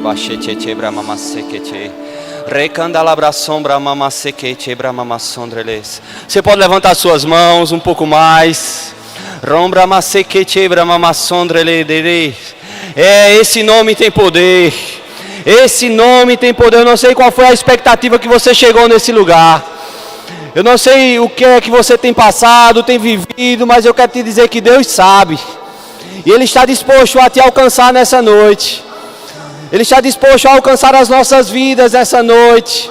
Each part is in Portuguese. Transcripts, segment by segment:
brabacheche bramamasequeche. Recandalabra sombra mamasequeche bramamassondreles. Você pode levantar suas mãos um pouco mais. Rombra masequeche bramamassondrele. Esse nome tem poder. Esse nome tem poder. Eu não sei qual foi a expectativa que você chegou nesse lugar. Eu não sei o que é que você tem passado, tem vivido, mas eu quero te dizer que Deus sabe. E Ele está disposto a te alcançar nessa noite. Ele está disposto a alcançar as nossas vidas nessa noite.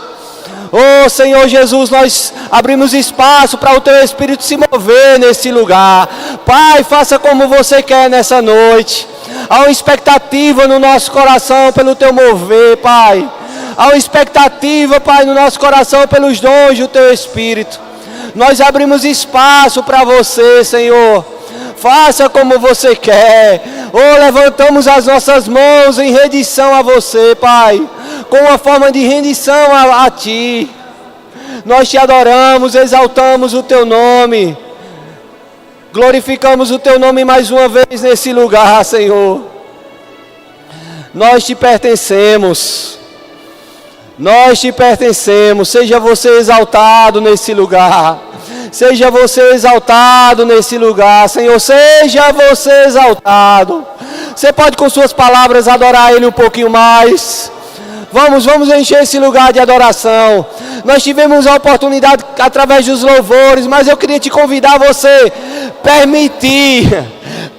Oh Senhor Jesus, nós abrimos espaço para o Teu Espírito se mover nesse lugar. Pai, faça como você quer nessa noite. Há uma expectativa no nosso coração pelo Teu mover, Pai. Há uma expectativa, Pai, no nosso coração pelos dons do Teu Espírito. Nós abrimos espaço para você, Senhor. Faça como você quer. Oh, levantamos as nossas mãos em rendição a você, Pai. Com uma forma de rendição a Ti. Nós Te adoramos, exaltamos o Teu nome. Glorificamos o Teu nome mais uma vez nesse lugar, Senhor. Nós Te pertencemos. Nós Te pertencemos. Seja você exaltado nesse lugar. Seja você exaltado nesse lugar, Senhor. Seja você exaltado. Você pode com suas palavras adorar Ele um pouquinho mais. Vamos Encher esse lugar de adoração. Nós tivemos a oportunidade através dos louvores, mas eu queria te convidar a você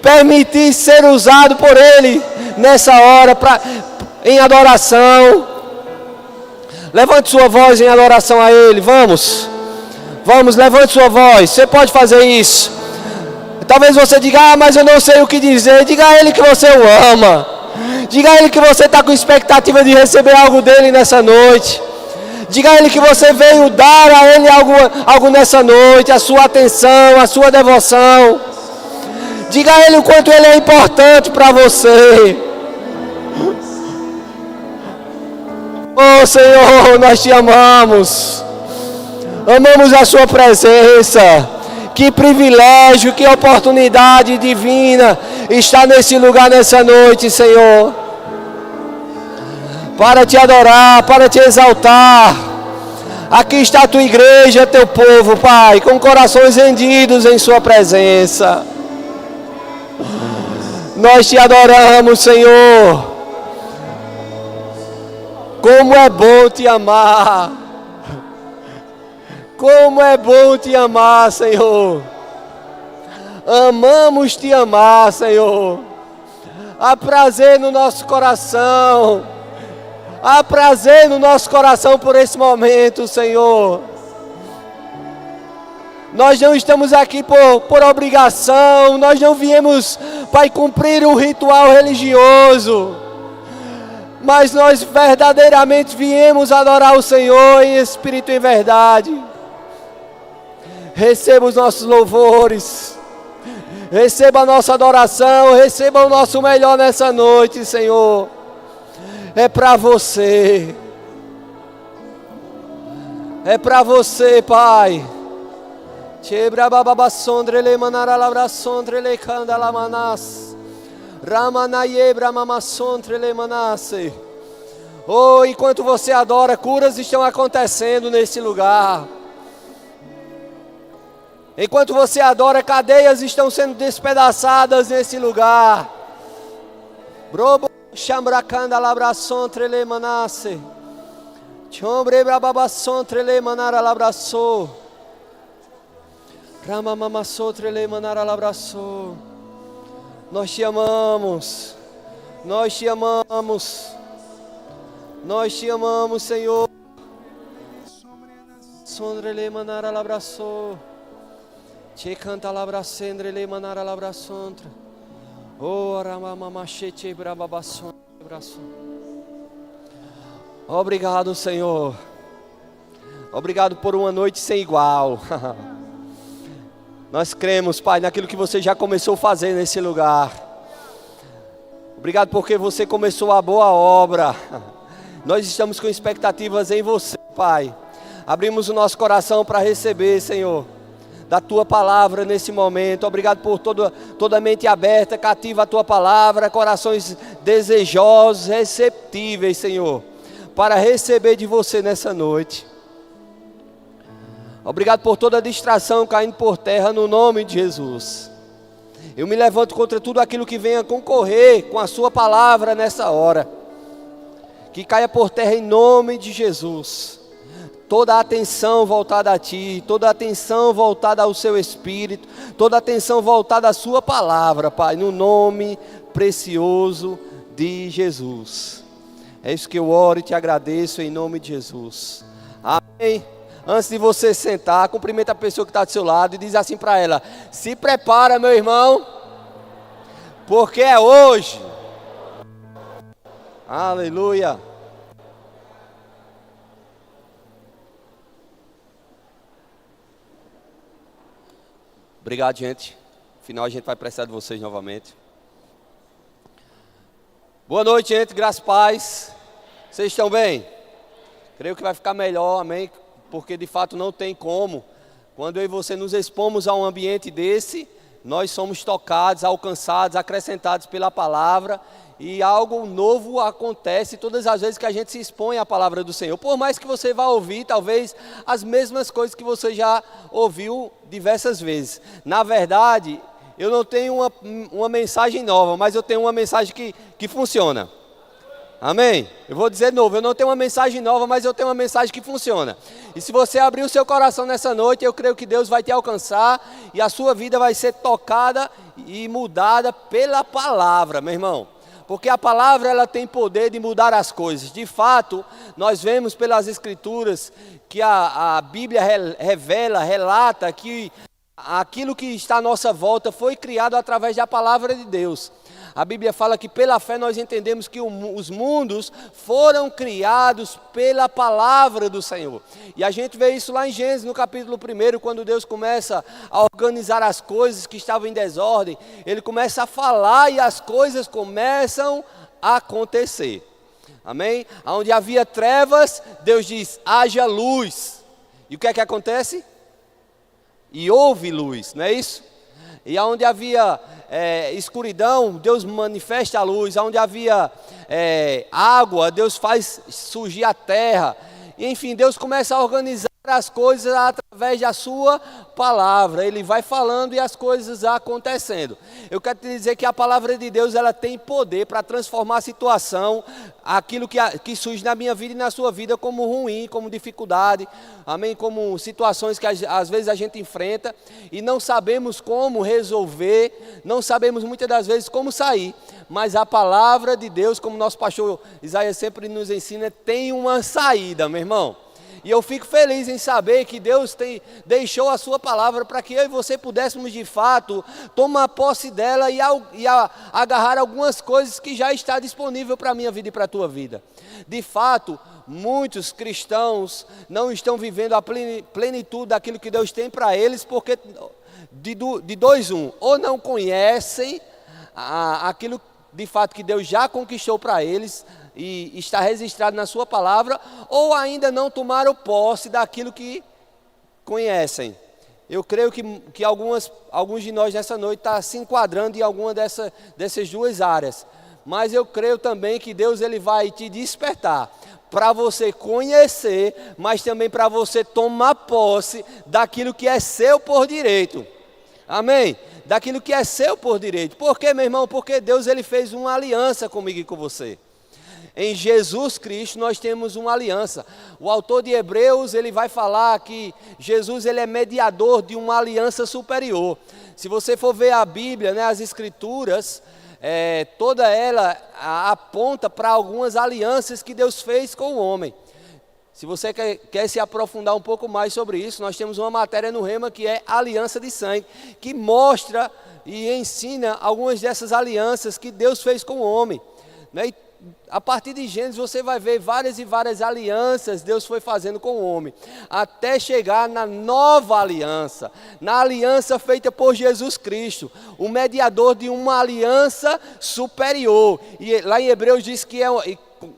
permitir ser usado por Ele nessa hora em adoração. Levante sua voz em adoração a Ele. Vamos, levante sua voz. Você pode fazer isso. Talvez você diga, mas eu não sei o que dizer. Diga a Ele que você o ama. Diga a Ele que você está com expectativa de receber algo dEle nessa noite. Diga a Ele que você veio dar a Ele algo nessa noite. A sua atenção, a sua devoção. Diga a Ele o quanto Ele é importante para você. Oh Senhor, nós Te amamos. Amamos a Sua presença. Que privilégio, que oportunidade divina estar nesse lugar nessa noite, Senhor. Para Te adorar, para Te exaltar. Aqui está a Tua igreja, Teu povo, Pai, com corações rendidos em Sua presença. Nós Te adoramos, Senhor. Como é bom Te amar. Como é bom Te amar, Senhor. Amamos Te amar, Senhor. Há prazer no nosso coração. Há prazer no nosso coração por esse momento, Senhor. Nós não estamos aqui por obrigação. Nós não viemos para cumprir um ritual religioso. Mas nós verdadeiramente viemos adorar o Senhor em espírito e em verdade. Receba os nossos louvores. Receba a nossa adoração. Receba o nosso melhor nessa noite, Senhor. É para você. É para você, Pai. Chebra babassondrele manara labrasondrele candala manas. Ramanayebra mamassondrele manasse. Oh, enquanto você adora, curas estão acontecendo nesse lugar. Enquanto você adora, cadeias estão sendo despedaçadas nesse lugar. Brobo chambracanda labrasontrele manasse. Chombre brababasontrele manara labraçou. Ramamamassontrele manara labraçou. Nós Te amamos. Nós Te amamos. Nós Te amamos, Senhor. Sondrele manara labraçou. Che canta labracendre le manara labraçontra. Oh, ramamamachete brababasson braço. Obrigado, Senhor. Obrigado por uma noite sem igual. Nós cremos, Pai, naquilo que você já começou a fazer nesse lugar. Obrigado porque você começou a boa obra. Nós estamos com expectativas em você, Pai. Abrimos o nosso coração para receber, Senhor, da Tua palavra nesse momento. Obrigado por toda mente aberta, cativa a Tua palavra, corações desejosos, receptíveis, Senhor, para receber de você nessa noite. Obrigado por toda a distração caindo por terra no nome de Jesus. Eu me levanto contra tudo aquilo que venha concorrer com a sua palavra nessa hora. Que caia por terra em nome de Jesus. Toda a atenção voltada a Ti, toda a atenção voltada ao Seu Espírito, toda a atenção voltada à Sua palavra, Pai, no nome precioso de Jesus. É isso que eu oro e te agradeço em nome de Jesus. Amém. Antes de você sentar, cumprimenta a pessoa que está do seu lado e diz assim para ela: se prepara, meu irmão, porque é hoje. Aleluia. Obrigado, gente. Afinal, a gente vai precisar de vocês novamente. Boa noite, gente. Graças e paz. Vocês estão bem? Creio que vai ficar melhor, amém? Porque de fato não tem como. Quando eu e você nos expomos a um ambiente desse, nós somos tocados, alcançados, acrescentados pela palavra. E algo novo acontece todas as vezes que a gente se expõe à palavra do Senhor. Por mais que você vá ouvir, talvez, as mesmas coisas que você já ouviu diversas vezes. Na verdade, eu não tenho uma mensagem nova, mas eu tenho uma mensagem que funciona. Amém? Eu vou dizer de novo, eu não tenho uma mensagem nova, mas eu tenho uma mensagem que funciona. E se você abrir o seu coração nessa noite, eu creio que Deus vai te alcançar e a sua vida vai ser tocada e mudada pela palavra, meu irmão. Porque a palavra ela tem poder de mudar as coisas. De fato, nós vemos pelas Escrituras que a Bíblia revela, relata que aquilo que está à nossa volta foi criado através da palavra de Deus. A Bíblia fala que pela fé nós entendemos que os mundos foram criados pela palavra do Senhor. E a gente vê isso lá em Gênesis, no capítulo 1, quando Deus começa a organizar as coisas que estavam em desordem. Ele começa a falar e as coisas começam a acontecer. Amém? Onde havia trevas, Deus diz, haja luz. E o que é que acontece? E houve luz, não é isso? E onde havia escuridão, Deus manifesta a luz. Onde havia água, Deus faz surgir a terra. E, enfim, Deus começa a organizar as coisas através da sua palavra. Ele vai falando e as coisas acontecendo. Eu quero te dizer que a palavra de Deus ela tem poder para transformar a situação, aquilo que surge na minha vida e na sua vida como ruim, como dificuldade, amém? Como situações que às vezes a gente enfrenta e não sabemos como resolver, não sabemos muitas das vezes como sair, mas a palavra de Deus, como nosso pastor Isaías sempre nos ensina, tem uma saída, meu irmão. E eu fico feliz em saber que Deus deixou a sua palavra para que eu e você pudéssemos de fato tomar posse dela e agarrar algumas coisas que já está disponível para a minha vida e para a tua vida. De fato, muitos cristãos não estão vivendo a plenitude daquilo que Deus tem para eles, porque de dois um, ou não conhecem aquilo de fato que Deus já conquistou para eles, e está registrado na sua palavra, ou ainda não tomaram posse daquilo que conhecem. Eu creio que alguns de nós nessa noite estão se enquadrando em alguma dessas duas áreas, mas eu creio também que Deus ele vai te despertar para você conhecer, mas também para você tomar posse daquilo que é seu por direito. Amém? Daquilo que é seu por direito. Por quê, meu irmão? Porque Deus ele fez uma aliança comigo e com você. Em Jesus Cristo nós temos uma aliança. O autor de Hebreus ele vai falar que Jesus ele é mediador de uma aliança superior. Se você for ver a Bíblia, né, as Escrituras, toda ela aponta para algumas alianças que Deus fez com o homem. Se você quer se aprofundar um pouco mais sobre isso, nós temos uma matéria no Rema que é aliança de sangue, que mostra e ensina algumas dessas alianças que Deus fez com o homem, né? E a partir de Gênesis você vai ver várias e várias alianças Deus foi fazendo com o homem, até chegar na nova aliança, na aliança feita por Jesus Cristo, o mediador de uma aliança superior. E lá em Hebreus diz que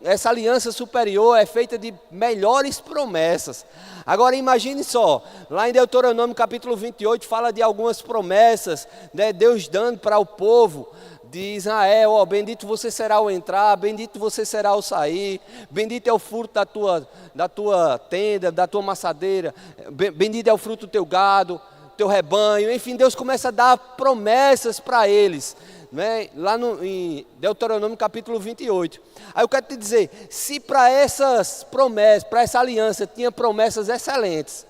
essa aliança superior é feita de melhores promessas. Agora imagine só, lá em Deuteronômio capítulo 28 fala de algumas promessas, né, Deus dando para o povo de Israel, bendito você será ao entrar, bendito você será ao sair, bendito é o fruto da tua tenda, da tua maçadeira, bendito é o fruto do teu gado, teu rebanho. Enfim, Deus começa a dar promessas para eles, né? Lá em Deuteronômio capítulo 28. Aí eu quero te dizer, se para essas promessas, para essa aliança, tinha promessas excelentes,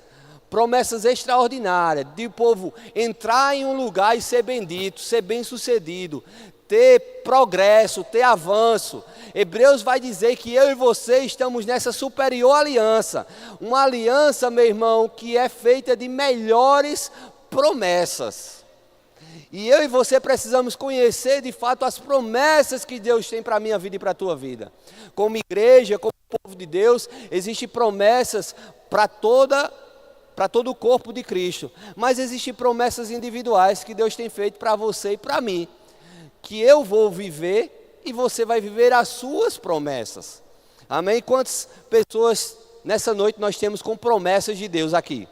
promessas extraordinárias, de o povo entrar em um lugar e ser bendito, ser bem sucedido, ter progresso, ter avanço. Hebreus vai dizer que eu e você estamos nessa superior aliança, uma aliança, meu irmão, que é feita de melhores promessas. E eu e você precisamos conhecer de fato as promessas que Deus tem para a minha vida e para a tua vida. Como igreja, como povo de Deus, existem promessas para todo o corpo de Cristo, mas existem promessas individuais que Deus tem feito para você e para mim, que eu vou viver e você vai viver as suas promessas. Amém? Quantas pessoas nessa noite nós temos com promessas de Deus aqui?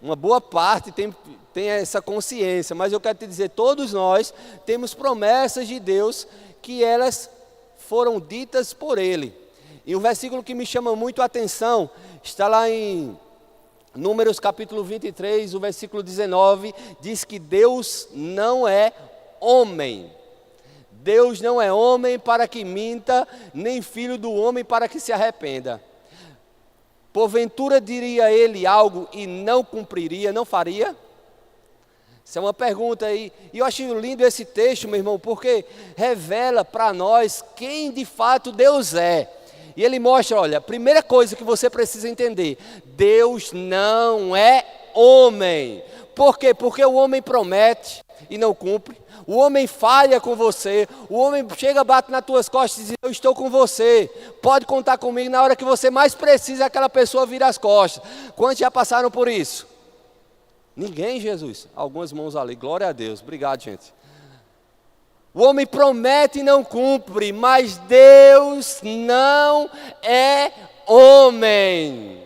Uma boa parte tem essa consciência, mas eu quero te dizer, todos nós temos promessas de Deus que elas foram ditas por Ele. E um versículo que me chama muito a atenção está lá em Números capítulo 23, o versículo 19, diz que Deus não é homem. Deus não é homem para que minta, nem filho do homem para que se arrependa. Porventura diria ele algo e não cumpriria, não faria? Isso é uma pergunta aí. E eu acho lindo esse texto, meu irmão, porque revela para nós quem de fato Deus é. E ele mostra, olha, a primeira coisa que você precisa entender, Deus não é homem. Por quê? Porque o homem promete e não cumpre. O homem falha com você. O homem chega, bate nas tuas costas e diz, eu estou com você. Pode contar comigo na hora que você mais precisa, aquela pessoa vira as costas. Quantos já passaram por isso? Ninguém, Jesus. Algumas mãos ali, glória a Deus. Obrigado, gente. O homem promete e não cumpre, mas Deus não é homem.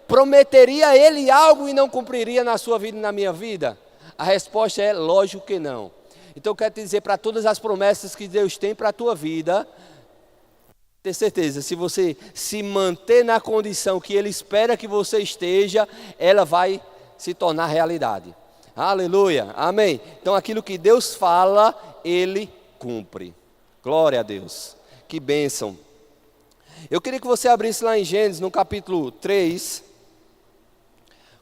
Prometeria ele algo e não cumpriria na sua vida e na minha vida? A resposta é lógico que não. Então eu quero te dizer, para todas as promessas que Deus tem para a tua vida, ter certeza, se você se manter na condição que Ele espera que você esteja, ela vai se tornar realidade. Aleluia, amém. Então aquilo que Deus fala, Ele cumpre. Glória a Deus, que bênção. Eu queria que você abrisse lá em Gênesis, no capítulo 3.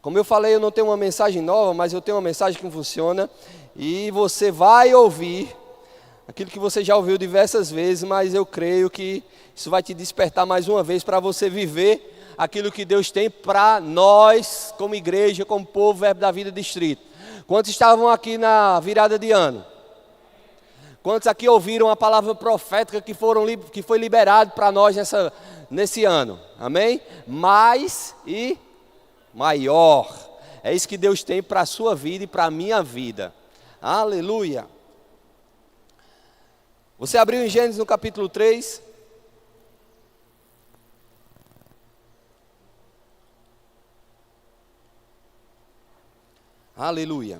Como eu falei, eu não tenho uma mensagem nova, mas eu tenho uma mensagem que funciona. E você vai ouvir aquilo que você já ouviu diversas vezes, mas eu creio que isso vai te despertar mais uma vez para você viver aquilo que Deus tem para nós, como igreja, como povo, Verbo da Vida Distrito. Quantos estavam aqui na virada de ano? Quantos aqui ouviram a palavra profética que foi liberado para nós nesse ano? Amém? Mais e maior. É isso que Deus tem para a sua vida e para a minha vida. Aleluia. Você abriu em Gênesis no capítulo 3. Aleluia.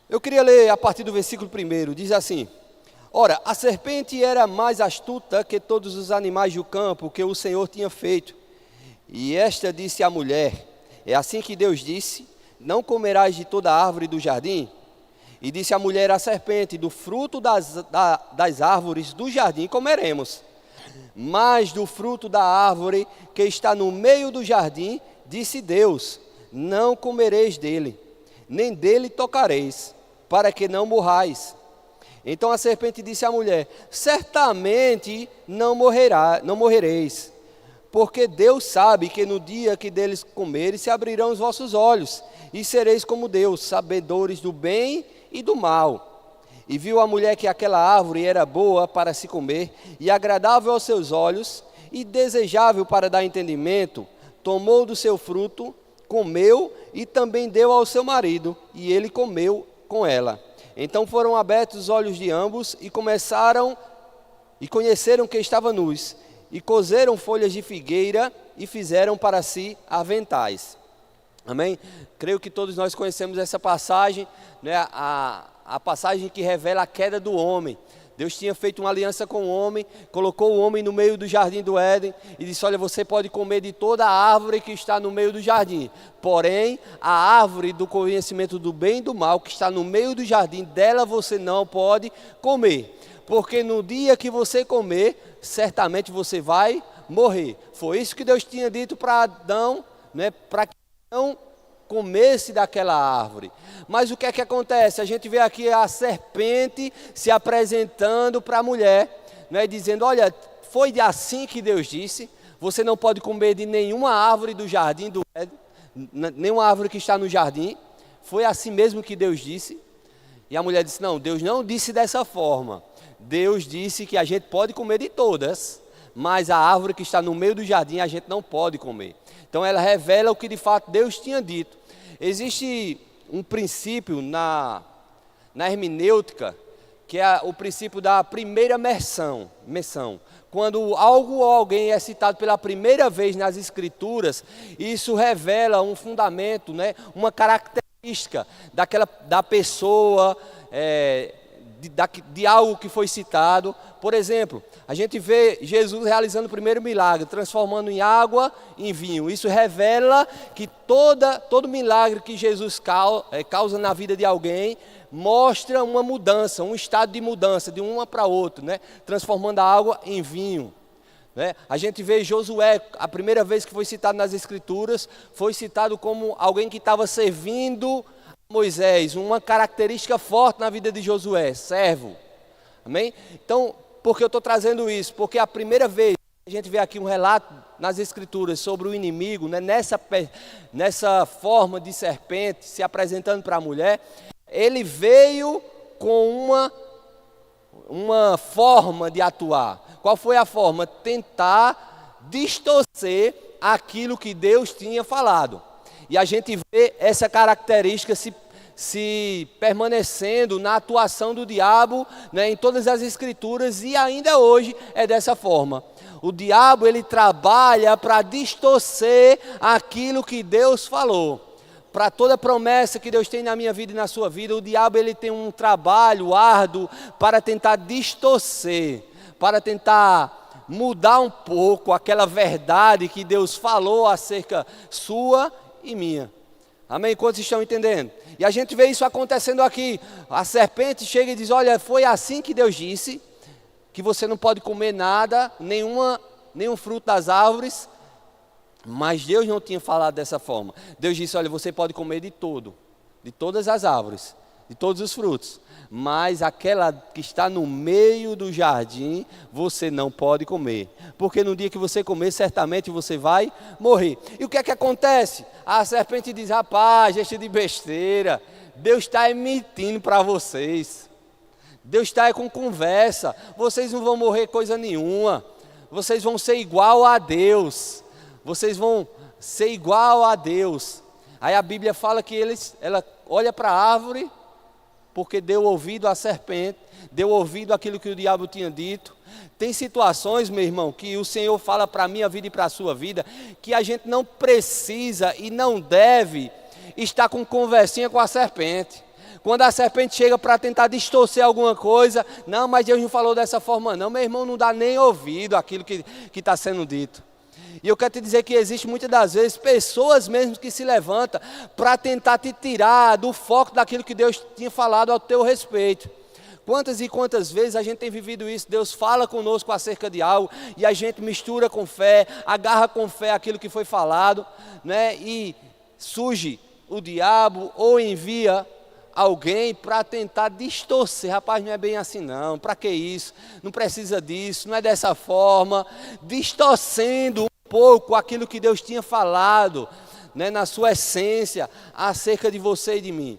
Eu queria ler a partir do versículo 1, diz assim: Ora, a serpente era mais astuta que todos os animais do campo que o Senhor tinha feito. E esta disse à mulher: É assim que Deus disse, não comerás de toda árvore do jardim? E disse a mulher à serpente: Do fruto das árvores do jardim comeremos. Mas do fruto da árvore que está no meio do jardim, disse Deus: Não comereis dele, nem dele tocareis, para que não morrais. Então a serpente disse à mulher: Certamente não morrereis, porque Deus sabe que no dia que deles comeres se abrirão os vossos olhos, e sereis como Deus, sabedores do bem e do mal. E viu a mulher que aquela árvore era boa para se comer, e agradável aos seus olhos, e desejável para dar entendimento, tomou do seu fruto, comeu, e também deu ao seu marido, e ele comeu com ela. Então foram abertos os olhos de ambos, e conheceram que estavam nus, e coseram folhas de figueira, e fizeram para si aventais. Amém? Creio que todos nós conhecemos essa passagem, né? A passagem que revela a queda do homem. Deus tinha feito uma aliança com o homem, colocou o homem no meio do jardim do Éden e disse: olha, você pode comer de toda a árvore que está no meio do jardim, porém a árvore do conhecimento do bem e do mal que está no meio do jardim, dela você não pode comer, porque no dia que você comer, certamente você vai morrer. Foi isso que Deus tinha dito para Adão, né, para que não comesse daquela árvore. Mas o que é que acontece? A gente vê aqui a serpente se apresentando para a mulher, né, dizendo: olha, foi assim que Deus disse, você não pode comer de nenhuma árvore do jardim do Éden, nenhuma árvore que está no jardim, foi assim mesmo que Deus disse. E a mulher disse: não, Deus não disse dessa forma, Deus disse que a gente pode comer de todas, mas a árvore que está no meio do jardim a gente não pode comer. Então ela revela o que de fato Deus tinha dito. Existe um princípio na hermenêutica, que é o princípio da primeira menção. Quando algo ou alguém é citado pela primeira vez nas Escrituras, isso revela um fundamento, né, uma característica da pessoa, de algo que foi citado. Por exemplo, a gente vê Jesus realizando o primeiro milagre, transformando em água em vinho. Isso revela que todo milagre que Jesus causa na vida de alguém mostra uma mudança, um estado de mudança, de uma para outra, né? Transformando a água em vinho. Né? A gente vê Josué, a primeira vez que foi citado nas Escrituras, foi citado como alguém que estava servindo Moisés, uma característica forte na vida de Josué, servo. Amém? Então, por que eu estou trazendo isso? Porque a primeira vez que a gente vê aqui um relato nas Escrituras sobre o inimigo, né, nessa forma de serpente se apresentando para a mulher, ele veio com uma forma de atuar. Qual foi a forma? Tentar distorcer aquilo que Deus tinha falado. E a gente vê essa característica se permanecendo na atuação do diabo, né, em todas as Escrituras, e ainda hoje é dessa forma. O diabo, ele trabalha para distorcer aquilo que Deus falou. Para toda promessa que Deus tem na minha vida e na sua vida, o diabo, ele tem um trabalho árduo para tentar distorcer, para tentar mudar um pouco aquela verdade que Deus falou acerca sua e minha. Amém? Quantos estão entendendo? E a gente vê isso acontecendo aqui. A serpente chega e diz: olha, foi assim que Deus disse, que você não pode comer nada, nenhum fruto das árvores. Mas Deus não tinha falado dessa forma. Deus disse: olha, você pode comer de todas as árvores, de todos os frutos, mas aquela que está no meio do jardim, você não pode comer, porque no dia que você comer, certamente você vai morrer. E o que é que acontece? A serpente diz: rapaz, gente de besteira, Deus está emitindo para vocês, Deus está com conversa, vocês não vão morrer coisa nenhuma, vocês vão ser igual a Deus, vocês vão ser igual a Deus. Aí a Bíblia fala que ela olha para a árvore, porque deu ouvido à serpente, deu ouvido àquilo que o diabo tinha dito. Tem situações, meu irmão, que o Senhor fala para a minha vida e para a sua vida, que a gente não precisa e não deve estar com conversinha com a serpente. Quando a serpente chega para tentar distorcer alguma coisa: não, mas Deus não falou dessa forma não, meu irmão, não dá nem ouvido àquilo que está sendo dito. E eu quero te dizer que existe muitas das vezes pessoas mesmo que se levantam para tentar te tirar do foco daquilo que Deus tinha falado ao teu respeito. Quantas e quantas vezes a gente tem vivido isso? Deus fala conosco acerca de algo e a gente mistura com fé, agarra com fé aquilo que foi falado, né? E surge o diabo ou envia alguém para tentar distorcer. Rapaz, não é bem assim não, para que isso? Não precisa disso, não é dessa forma, distorcendo pouco aquilo que Deus tinha falado, né, na sua essência, acerca de você e de mim.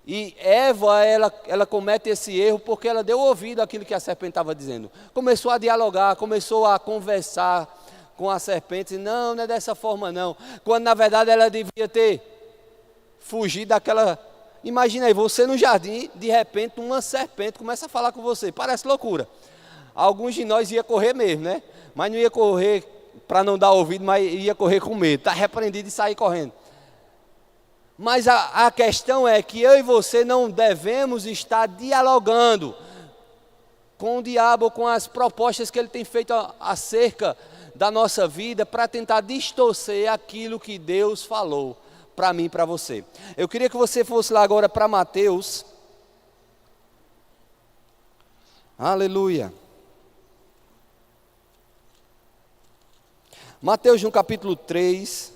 E Eva, ela comete esse erro porque ela deu ouvido àquilo que a serpente estava dizendo. Começou a dialogar, começou a conversar com a serpente. Não é dessa forma não. Quando na verdade ela devia ter fugido daquela... Imagina aí, você no jardim, de repente uma serpente começa a falar com você. Parece loucura. Alguns de nós ia correr mesmo, né? Mas não ia correr para não dar ouvido, mas ia correr com medo. Está repreendido e sair correndo. Mas a questão é que eu e você não devemos estar dialogando com o diabo, com as propostas que ele tem feito acerca da nossa vida, para tentar distorcer aquilo que Deus falou para mim e para você. Eu queria que você fosse lá agora para Mateus. Aleluia. Mateus no capítulo 3.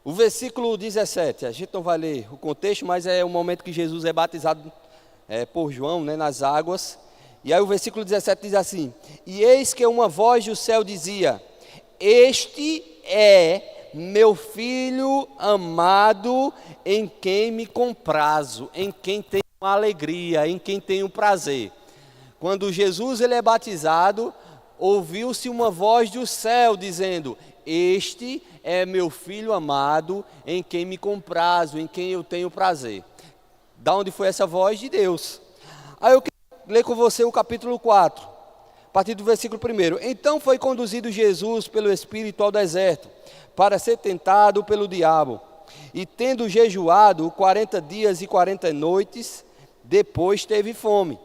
O versículo 17, a gente não vai ler o contexto, mas é o momento que Jesus é batizado por João, né, nas águas. E aí o versículo 17 diz assim: E eis que uma voz do céu dizia: Este é meu filho amado, em quem me comprazo, em quem tenho alegria, em quem tenho prazer. Quando Jesus ele é batizado, ouviu-se uma voz do céu dizendo: Este é meu filho amado, em quem me comprazo, em quem eu tenho prazer. Da onde foi essa voz? De Deus. Aí eu quero ler com você o capítulo 4, a partir do versículo 1. Então foi conduzido Jesus pelo Espírito ao deserto, para ser tentado pelo diabo. E tendo jejuado 40 dias e 40 noites, depois teve fome.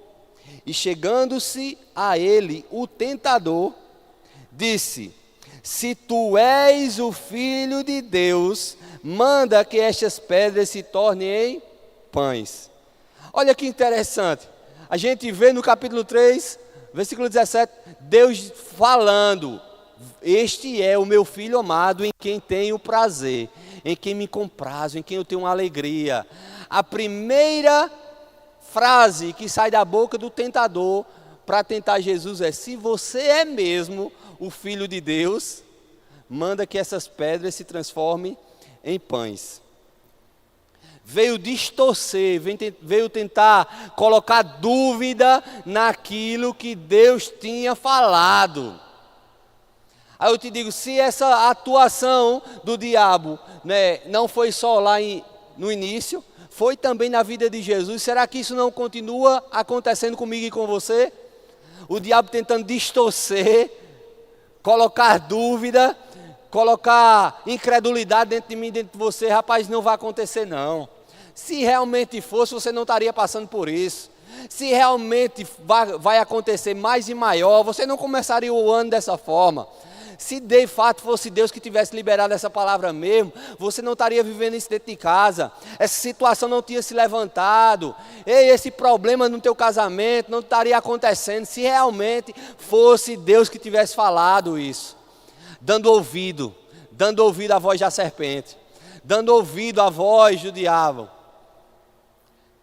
E chegando-se a ele o tentador, disse: Se tu és o Filho de Deus, manda que estas pedras se tornem em pães. Olha que interessante. A gente vê no capítulo 3, versículo 17, Deus falando: Este é o meu Filho amado, em quem tenho prazer, em quem me comprazo, em quem eu tenho alegria. A primeira frase que sai da boca do tentador para tentar Jesus é: se você é mesmo o Filho de Deus, manda que essas pedras se transformem em pães. Veio distorcer, veio tentar colocar dúvida naquilo que Deus tinha falado. Aí eu te digo, se essa atuação do diabo, né, não foi só lá no início, foi também na vida de Jesus, será que isso não continua acontecendo comigo e com você? O diabo tentando distorcer, colocar dúvida, colocar incredulidade dentro de mim, dentro de você. Rapaz, não vai acontecer não. Se realmente fosse, você não estaria passando por isso. Se realmente vai acontecer mais e maior, você não começaria o ano dessa forma. Se de fato fosse Deus que tivesse liberado essa palavra mesmo, você não estaria vivendo isso dentro de casa. Essa situação não tinha se levantado. Esse problema no teu casamento não estaria acontecendo se realmente fosse Deus que tivesse falado isso. Dando ouvido à voz da serpente, dando ouvido à voz do diabo.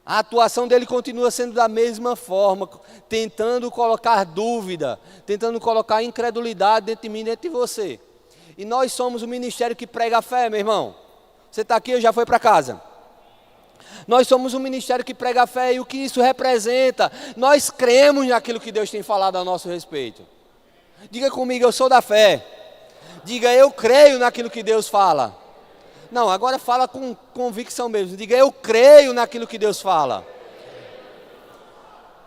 A atuação dele continua sendo da mesma forma, tentando colocar dúvida, tentando colocar incredulidade dentro de mim, dentro de você. E nós somos o ministério que prega a fé, meu irmão. Você está aqui ou já foi para casa? Nós somos um ministério que prega a fé, e o que isso representa? Nós cremos naquilo que Deus tem falado a nosso respeito. Diga comigo: eu sou da fé. Diga: eu creio naquilo que Deus fala. Não, agora fala com convicção mesmo. Diga: eu creio naquilo que Deus fala.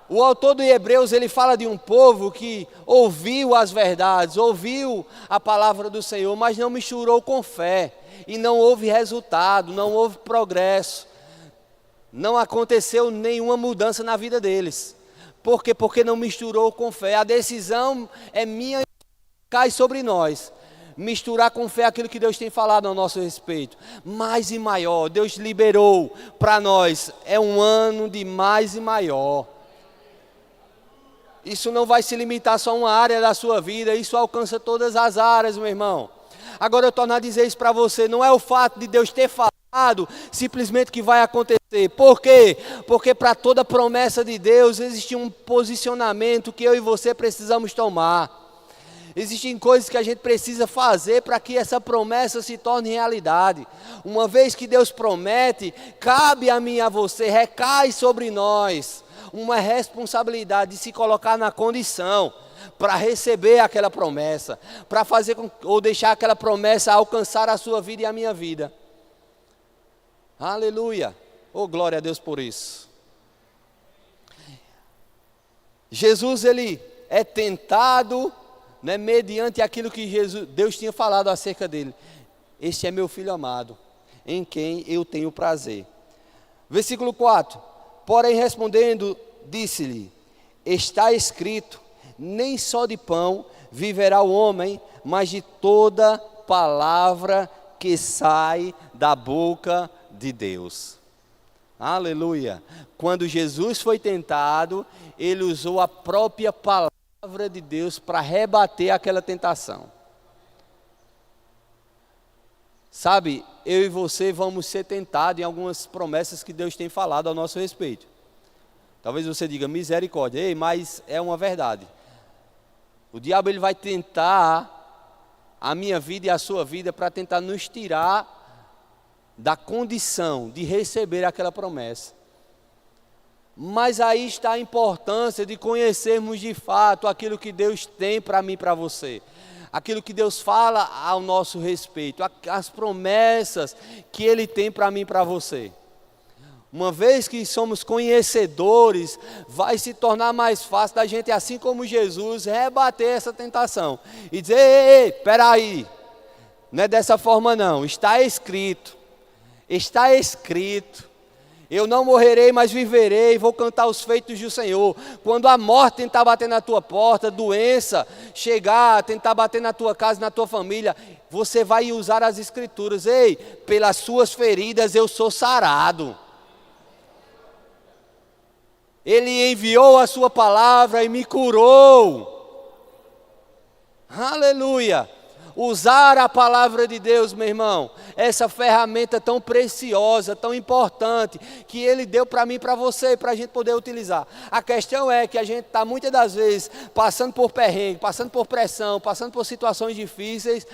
O autor de Hebreus, ele fala de um povo que ouviu as verdades, ouviu a palavra do Senhor, mas não misturou com fé. E não houve resultado, não houve progresso. Não aconteceu nenhuma mudança na vida deles. Por quê? Porque não misturou com fé. A decisão é minha e cai sobre nós. Misturar com fé aquilo que Deus tem falado a nosso respeito. Mais e maior, Deus liberou para nós. É um ano de mais e maior. Isso não vai se limitar só a uma área da sua vida, isso alcança todas as áreas, meu irmão. Agora eu torno a dizer isso para você, não é o fato de Deus ter falado simplesmente que vai acontecer. Por quê? Porque para toda promessa de Deus existe um posicionamento que eu e você precisamos tomar. Existem coisas que a gente precisa fazer para que essa promessa se torne realidade. Uma vez que Deus promete, cabe a mim e a você, recai sobre nós uma responsabilidade de se colocar na condição para receber aquela promessa, para fazer ou deixar aquela promessa alcançar a sua vida e a minha vida. Aleluia! Oh, glória a Deus por isso. Jesus, ele é tentado, né, mediante aquilo que Deus tinha falado acerca dele. Este é meu filho amado, em quem eu tenho prazer. Versículo 4. Porém respondendo, disse-lhe, está escrito, nem só de pão viverá o homem, mas de toda palavra que sai da boca de Deus. Aleluia. Quando Jesus foi tentado, ele usou a própria palavra de Deus para rebater aquela tentação. Sabe, eu e você vamos ser tentados em algumas promessas que Deus tem falado ao nosso respeito. Talvez você diga, misericórdia, ei, mas é uma verdade. O diabo, ele vai tentar a minha vida e a sua vida para tentar nos tirar da condição de receber aquela promessa. Mas aí está a importância de conhecermos de fato aquilo que Deus tem para mim e para você. Aquilo que Deus fala ao nosso respeito, as promessas que Ele tem para mim e para você. Uma vez que somos conhecedores, vai se tornar mais fácil da gente, assim como Jesus, rebater essa tentação. E dizer, ei, espera aí, não é dessa forma não, está escrito, eu não morrerei, mas viverei, vou cantar os feitos do Senhor. Quando a morte tentar bater na tua porta, doença chegar, tentar bater na tua casa, na tua família, você vai usar as escrituras, ei, pelas suas feridas eu sou sarado. Ele enviou a sua palavra e me curou. Aleluia. Usar a palavra de Deus, meu irmão, essa ferramenta tão preciosa, tão importante, que Ele deu para mim e para você, para a gente poder utilizar. A questão é que a gente está muitas das vezes passando por perrengue, passando por pressão, passando por situações difíceis,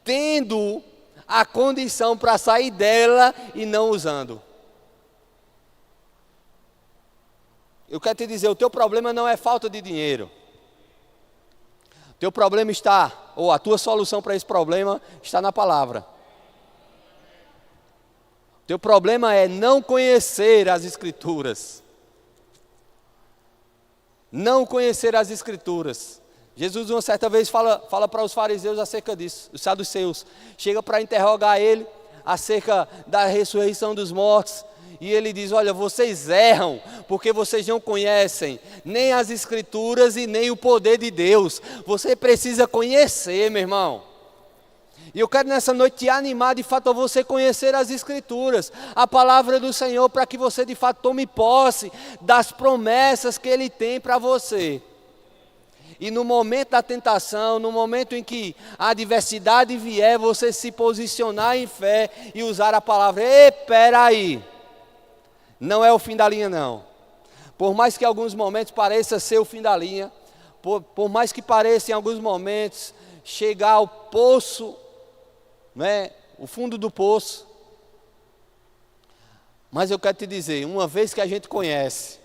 tendo a condição para sair dela e não usando. Eu quero te dizer, o teu problema não é falta de dinheiro. O teu problema está, ou a tua solução para esse problema está na palavra. O teu problema é não conhecer as Escrituras. Não conhecer as Escrituras. Jesus uma certa vez fala para os fariseus acerca disso, os saduceus. Chega para interrogar ele acerca da ressurreição dos mortos. E ele diz, olha, vocês erram, porque vocês não conhecem nem as Escrituras e nem o poder de Deus. Você precisa conhecer, meu irmão. E eu quero nessa noite te animar de fato a você conhecer as Escrituras, a palavra do Senhor, para que você de fato tome posse das promessas que Ele tem para você. E no momento da tentação, no momento em que a adversidade vier, você se posicionar em fé e usar a palavra, espera aí. Não é o fim da linha não. Por mais que em alguns momentos pareça ser o fim da linha, por mais que pareça em alguns momentos chegar ao poço, né, o fundo do poço. Mas eu quero te dizer, uma vez que a gente conhece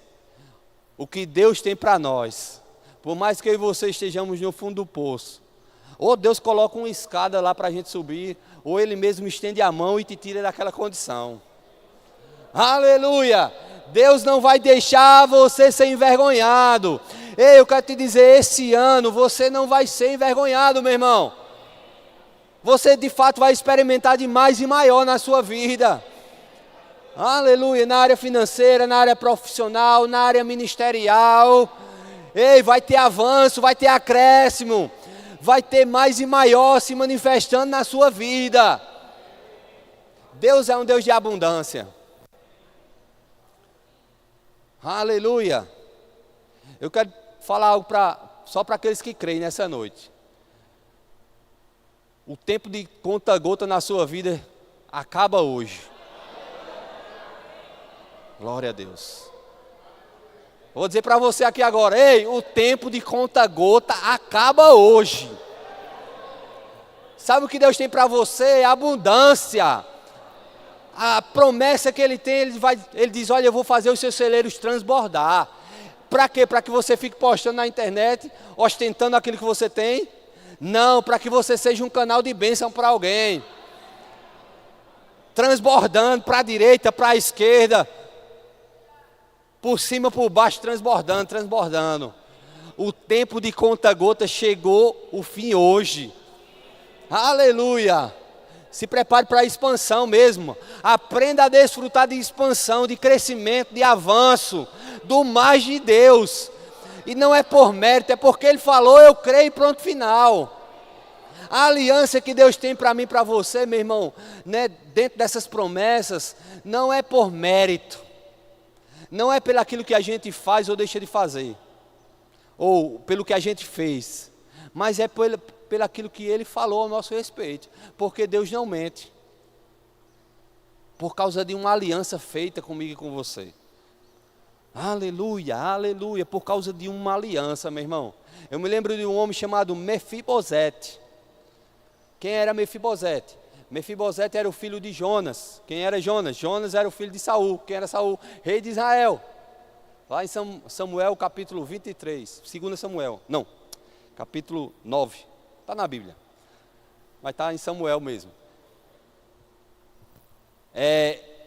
o que Deus tem para nós, por mais que eu e você estejamos no fundo do poço, ou Deus coloca uma escada lá para a gente subir, ou Ele mesmo estende a mão e te tira daquela condição. Aleluia! Deus não vai deixar você ser envergonhado. Ei, eu quero te dizer, esse ano você não vai ser envergonhado, meu irmão. Você de fato vai experimentar de mais e maior na sua vida. Aleluia! Na área financeira, na área profissional, na área ministerial. Ei, vai ter avanço, vai ter acréscimo. Vai ter mais e maior se manifestando na sua vida. Deus é um Deus de abundância. Aleluia. Eu quero falar algo só para aqueles que creem nessa noite. O tempo de conta-gota na sua vida acaba hoje. Glória a Deus. Vou dizer para você aqui agora, ei, o tempo de conta-gota acaba hoje. Sabe o que Deus tem para você? Abundância. A promessa que Ele tem, Ele diz, olha, eu vou fazer os seus celeiros transbordar. Para quê? Para que você fique postando na internet, ostentando aquilo que você tem? Não, para que você seja um canal de bênção para alguém. Transbordando para a direita, para a esquerda, por cima, por baixo, transbordando, transbordando. O tempo de conta-gota chegou, o fim hoje. Aleluia! Se prepare para a expansão mesmo. Aprenda a desfrutar de expansão, de crescimento, de avanço, do mais de Deus. E não é por mérito, é porque Ele falou, eu creio e pronto, final. A aliança que Deus tem para mim e para você, meu irmão, né, dentro dessas promessas, não é por mérito. Não é pelo aquilo que a gente faz ou deixa de fazer. Ou pelo que a gente fez. Mas é pelo aquilo que Ele falou ao nosso respeito. Porque Deus não mente. Por causa de uma aliança feita comigo e com você. Aleluia, aleluia. Por causa de uma aliança, meu irmão. Eu me lembro de um homem chamado Mefibosete. Quem era Mefibosete? Mefibosete era o filho de Jonas. Quem era Jonas? Jonas era o filho de Saul. Quem era Saul? Rei de Israel. Lá em Samuel capítulo 23. 2 Samuel. Não, capítulo 9. Está na Bíblia. Mas está em Samuel mesmo.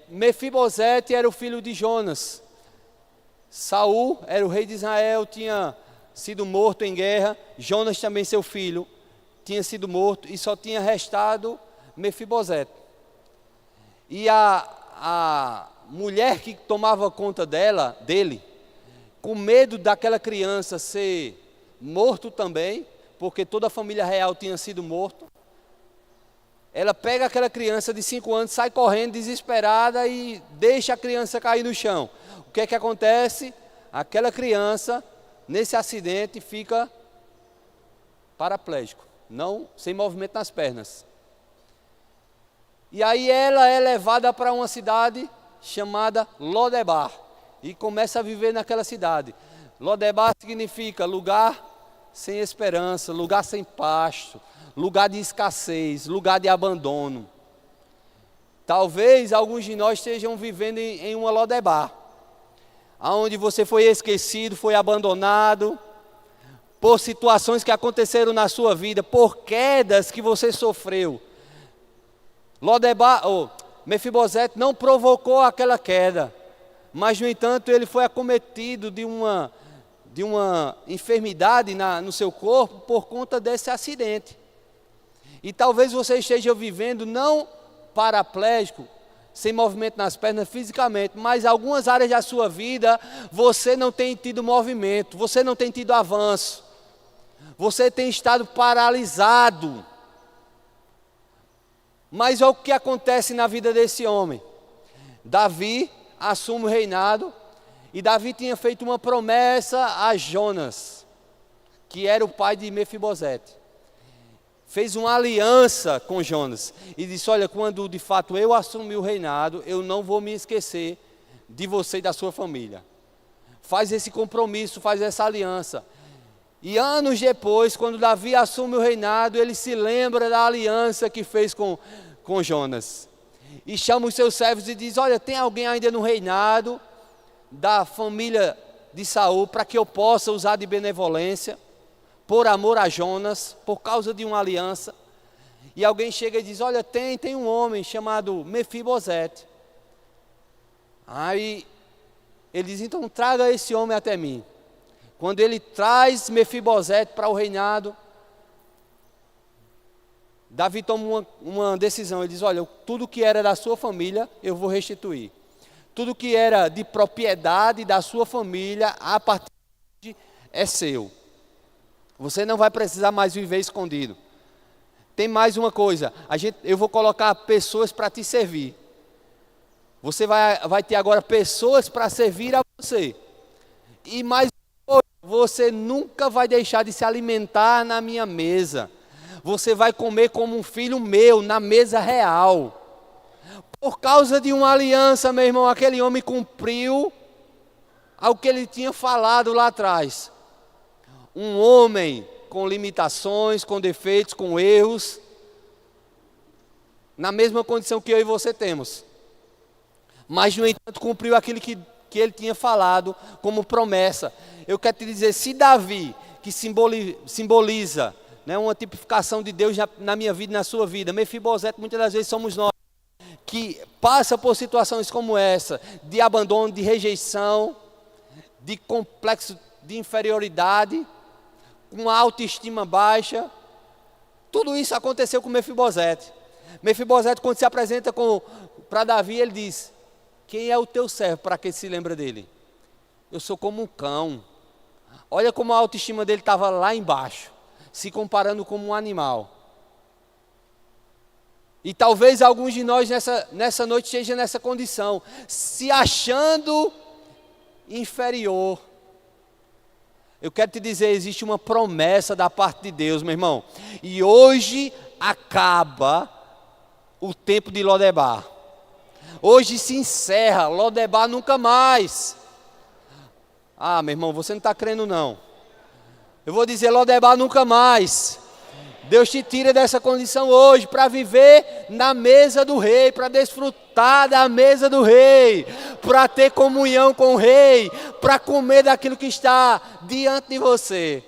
Mefibosete era o filho de Jonas. Saul era o rei de Israel, tinha sido morto em guerra. Jonas também, seu filho, tinha sido morto e só tinha restado Mefibosete. E a mulher que tomava conta dele, com medo daquela criança ser morto também, porque toda a família real tinha sido morto, ela pega aquela criança de 5 anos, sai correndo desesperada e deixa a criança cair no chão. O que é que acontece? Aquela criança, nesse acidente, fica paraplégico, não, sem movimento nas pernas. E aí ela é levada para uma cidade chamada Lodebar e começa a viver naquela cidade. Lodebar significa lugar sem esperança, lugar sem pasto, lugar de escassez, lugar de abandono. Talvez alguns de nós estejam vivendo em uma Lodebar, onde você foi esquecido, foi abandonado, por situações que aconteceram na sua vida, por quedas que você sofreu. Mefibosete não provocou aquela queda, mas no entanto ele foi acometido de uma enfermidade no seu corpo por conta desse acidente. E talvez você esteja vivendo não paraplégico, sem movimento nas pernas fisicamente, mas algumas áreas da sua vida você não tem tido movimento, você não tem tido avanço, você tem estado paralisado. Mas olha o que acontece na vida desse homem. Davi assume o reinado e Davi tinha feito uma promessa a Jonas, que era o pai de Mefibosete. Fez uma aliança com Jonas e disse, olha, quando de fato eu assumir o reinado, eu não vou me esquecer de você e da sua família. Faz esse compromisso, faz essa aliança. E anos depois, quando Davi assume o reinado, ele se lembra da aliança que fez com Jonas. E chama os seus servos e diz, olha, tem alguém ainda no reinado da família de Saul para que eu possa usar de benevolência, por amor a Jonas, por causa de uma aliança. E alguém chega e diz, olha, tem um homem chamado Mefibosete. Aí ele diz, então traga esse homem até mim. Quando ele traz Mefibosete para o reinado, Davi toma uma decisão, ele diz, olha, tudo que era da sua família, eu vou restituir. Tudo que era de propriedade da sua família, a partir de hoje, é seu. Você não vai precisar mais viver escondido. Tem mais uma coisa, eu vou colocar pessoas para te servir. Você vai ter agora pessoas para servir a você. E mais uma coisa, você nunca vai deixar de se alimentar na minha mesa. Você vai comer como um filho meu, na mesa real. Por causa de uma aliança, meu irmão, aquele homem cumpriu ao que ele tinha falado lá atrás. Um homem com limitações, com defeitos, com erros, na mesma condição que eu e você temos. Mas, no entanto, cumpriu aquilo que que ele tinha falado como promessa. Eu quero te dizer, se Davi, que simboliza, né, uma tipificação de Deus na minha vida e na sua vida, Mefibosete muitas das vezes somos nós, que passa por situações como essa, de abandono, de rejeição, de complexo de inferioridade, com autoestima baixa. Tudo isso aconteceu com Mefibosete. Mefibosete, quando se apresenta para Davi, ele diz: quem é o teu servo para que se lembra dele? Eu sou como um cão. Olha como a autoestima dele estava lá embaixo, se comparando como um animal. E talvez alguns de nós nessa noite estejam nessa condição, se achando inferior. Eu quero te dizer, existe uma promessa da parte de Deus, meu irmão. E hoje acaba o tempo de Lodebar. Hoje se encerra, Lodebar nunca mais. Ah, meu irmão, você não está crendo não. Eu vou dizer, Lodebar nunca mais. Deus te tira dessa condição hoje para viver na mesa do rei, para desfrutar da mesa do rei, para ter comunhão com o rei, para comer daquilo que está diante de você.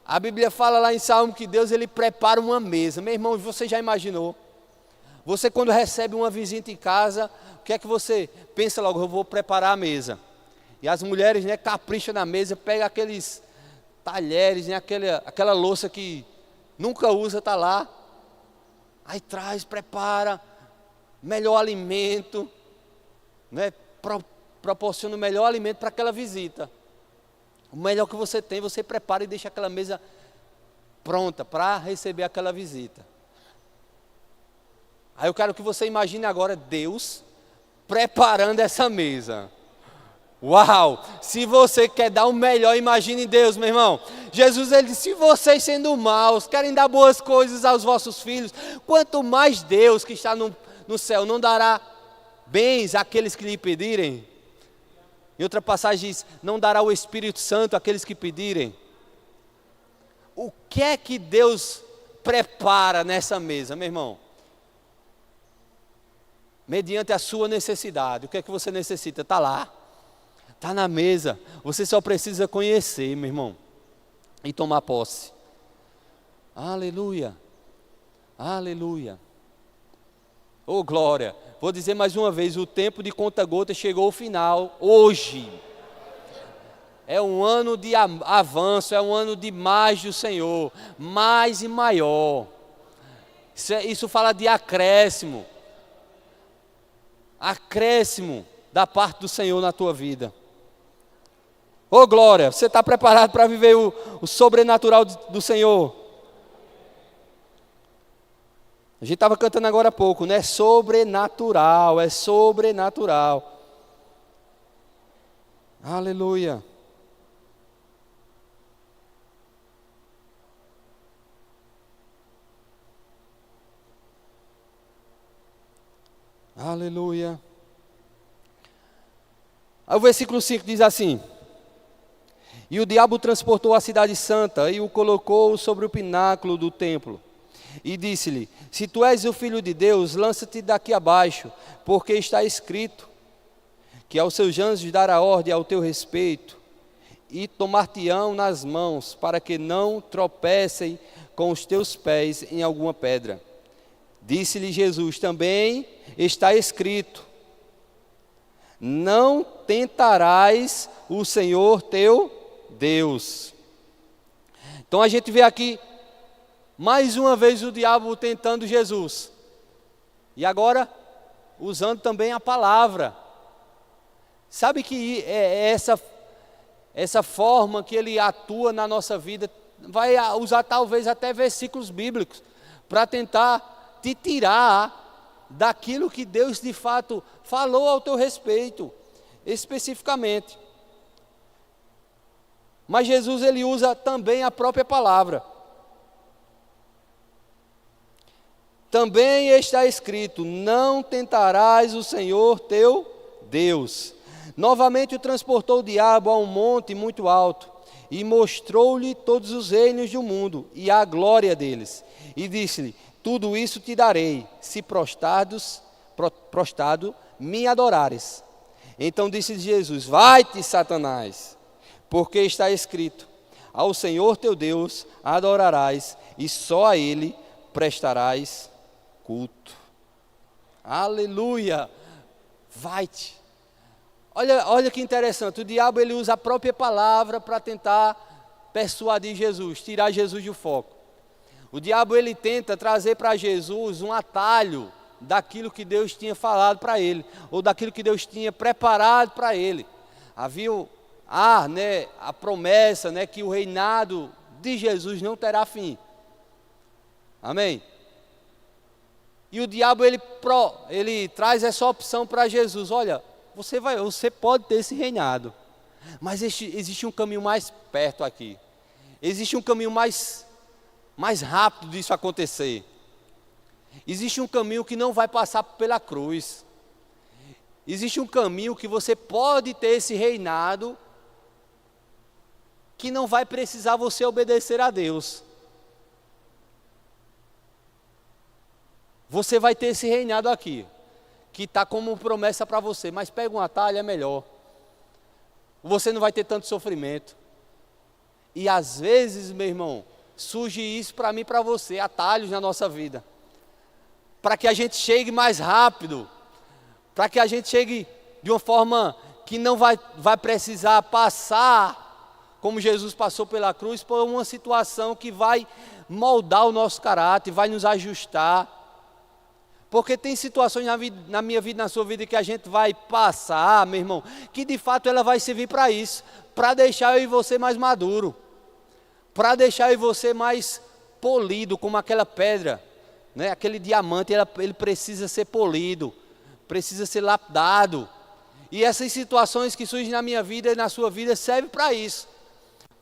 A Bíblia fala lá em Salmo que Deus ele prepara uma mesa. Meu irmão, você já imaginou? Você quando recebe uma visita em casa, o que é que você pensa logo? Eu vou preparar a mesa. E as mulheres, né, capricham na mesa, pegam aqueles talheres, né, aquela louça que nunca usa, está lá. Aí traz, prepara, melhor alimento, né, proporciona o melhor alimento para aquela visita. O melhor que você tem, você prepara e deixa aquela mesa pronta para receber aquela visita. Aí eu quero que você imagine agora Deus preparando essa mesa. Uau! Se você quer dar o melhor, imagine Deus, meu irmão. Jesus, ele disse, se vocês sendo maus, querem dar boas coisas aos vossos filhos, quanto mais Deus que está no céu não dará bens àqueles que lhe pedirem. Em outra passagem diz, não dará o Espírito Santo àqueles que pedirem. O que é que Deus prepara nessa mesa, meu irmão? Mediante a sua necessidade. O que é que você necessita? Está lá. Está na mesa. Você só precisa conhecer, meu irmão. E tomar posse. Aleluia. Aleluia. Oh, glória. Vou dizer mais uma vez, o tempo de conta-gota chegou ao final. Hoje. É um ano de avanço, é um ano de mais do Senhor. Mais e maior. Isso fala de acréscimo. Acréscimo da parte do Senhor na tua vida. Ô glória, você está preparado para viver o sobrenatural do Senhor? A gente estava cantando agora há pouco, né? Sobrenatural, é sobrenatural. Aleluia. Aleluia. Aí o versículo 5 diz assim: e o diabo transportou a cidade santa e o colocou sobre o pináculo do templo. E disse-lhe, se tu és o filho de Deus, lança-te daqui abaixo, porque está escrito, que aos seus anjos dará ordem ao teu respeito, e tomar-te-ão nas mãos, para que não tropecem com os teus pés em alguma pedra. Disse-lhe Jesus, também está escrito, não tentarás o Senhor teu Deus. Então a gente vê aqui, mais uma vez o diabo tentando Jesus. E agora, usando também a palavra. Sabe que é essa forma que ele atua na nossa vida, vai usar talvez até versículos bíblicos, para tentar te tirar daquilo que Deus de fato falou ao teu respeito, especificamente. Mas Jesus ele usa também a própria palavra. Também está escrito, não tentarás o Senhor teu Deus. Novamente o transportou o diabo a um monte muito alto, e mostrou-lhe todos os reinos do mundo, e a glória deles. E disse-lhe, tudo isso te darei, se prostrado me adorares. Então disse Jesus: vai-te, Satanás, porque está escrito: ao Senhor teu Deus adorarás e só a Ele prestarás culto. Aleluia! Vai-te. Olha que interessante, o diabo ele usa a própria palavra para tentar persuadir Jesus, tirar Jesus do foco. O diabo ele tenta trazer para Jesus um atalho daquilo que Deus tinha falado para ele, ou daquilo que Deus tinha preparado para ele. Havia a promessa, né, que o reinado de Jesus não terá fim. Amém? E o diabo ele traz essa opção para Jesus: olha, você pode ter esse reinado, mas existe um caminho mais perto aqui. Existe um caminho mais rápido disso acontecer. Existe um caminho que não vai passar pela cruz. Existe um caminho que você pode ter esse reinado, que não vai precisar você obedecer a Deus. Você vai ter esse reinado aqui, que está como promessa para você, mas pega um atalho, é melhor. Você não vai ter tanto sofrimento. E às vezes, meu irmão, surge isso para mim e para você, atalhos na nossa vida, para que a gente chegue mais rápido, para que a gente chegue de uma forma que não vai precisar passar, como Jesus passou pela cruz, por uma situação que vai moldar o nosso caráter, vai nos ajustar. Porque tem situações na minha vida, na sua vida, que a gente vai passar, meu irmão, que de fato ela vai servir para isso, para deixar eu e você mais maduro, para deixar eu e você mais polido, como aquela pedra, né? Aquele diamante, ele precisa ser polido, precisa ser lapidado. E essas situações que surgem na minha vida e na sua vida servem para isso,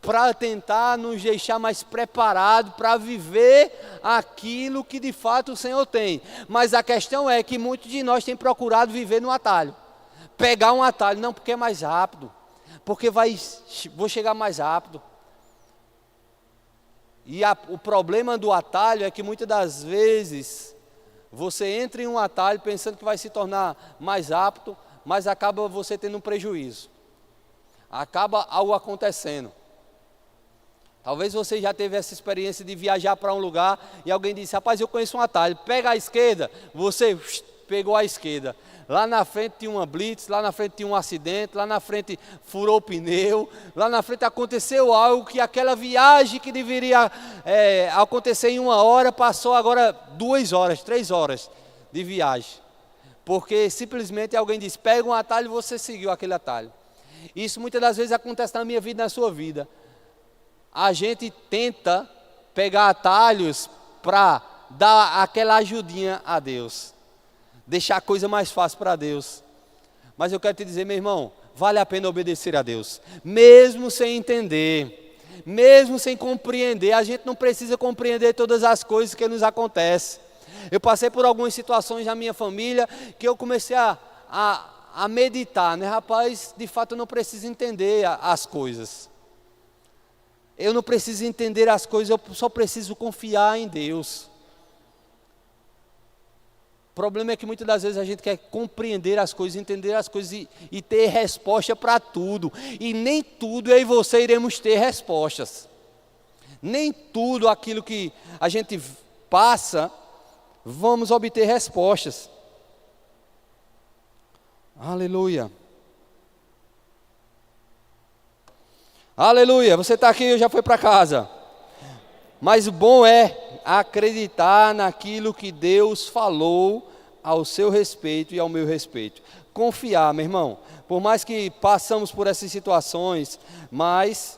para tentar nos deixar mais preparados para viver aquilo que de fato o Senhor tem. Mas a questão é que muitos de nós têm procurado viver no atalho, pegar um atalho, não porque é mais rápido, porque vou chegar mais rápido. E o problema do atalho é que muitas das vezes você entra em um atalho pensando que vai se tornar mais rápido, mas acaba você tendo um prejuízo, acaba algo acontecendo. Talvez você já teve essa experiência de viajar para um lugar e alguém disse: rapaz, eu conheço um atalho, pega a esquerda. Você pegou a esquerda. Lá na frente tinha uma blitz, lá na frente tinha um acidente, lá na frente furou o pneu, lá na frente aconteceu algo que aquela viagem que deveria acontecer em 1 hora, passou agora 2 horas, 3 horas de viagem. Porque simplesmente alguém disse: pega um atalho e você seguiu aquele atalho. Isso muitas das vezes acontece na minha vida e na sua vida. A gente tenta pegar atalhos para dar aquela ajudinha a Deus, deixar a coisa mais fácil para Deus. Mas eu quero te dizer, meu irmão, vale a pena obedecer a Deus, mesmo sem entender, mesmo sem compreender. A gente não precisa compreender todas as coisas que nos acontecem. Eu passei por algumas situações na minha família que eu comecei a meditar, né? Rapaz, de fato eu não preciso entender as coisas. Eu não preciso entender as coisas, eu só preciso confiar em Deus. O problema é que muitas das vezes a gente quer compreender as coisas, entender as coisas e ter resposta para tudo. E nem tudo eu e você iremos ter respostas. Nem tudo aquilo que a gente passa, vamos obter respostas. Aleluia. Aleluia, você está aqui ou já foi para casa? Mas o bom é acreditar naquilo que Deus falou ao seu respeito e ao meu respeito. Confiar, meu irmão. Por mais que passamos por essas situações, mas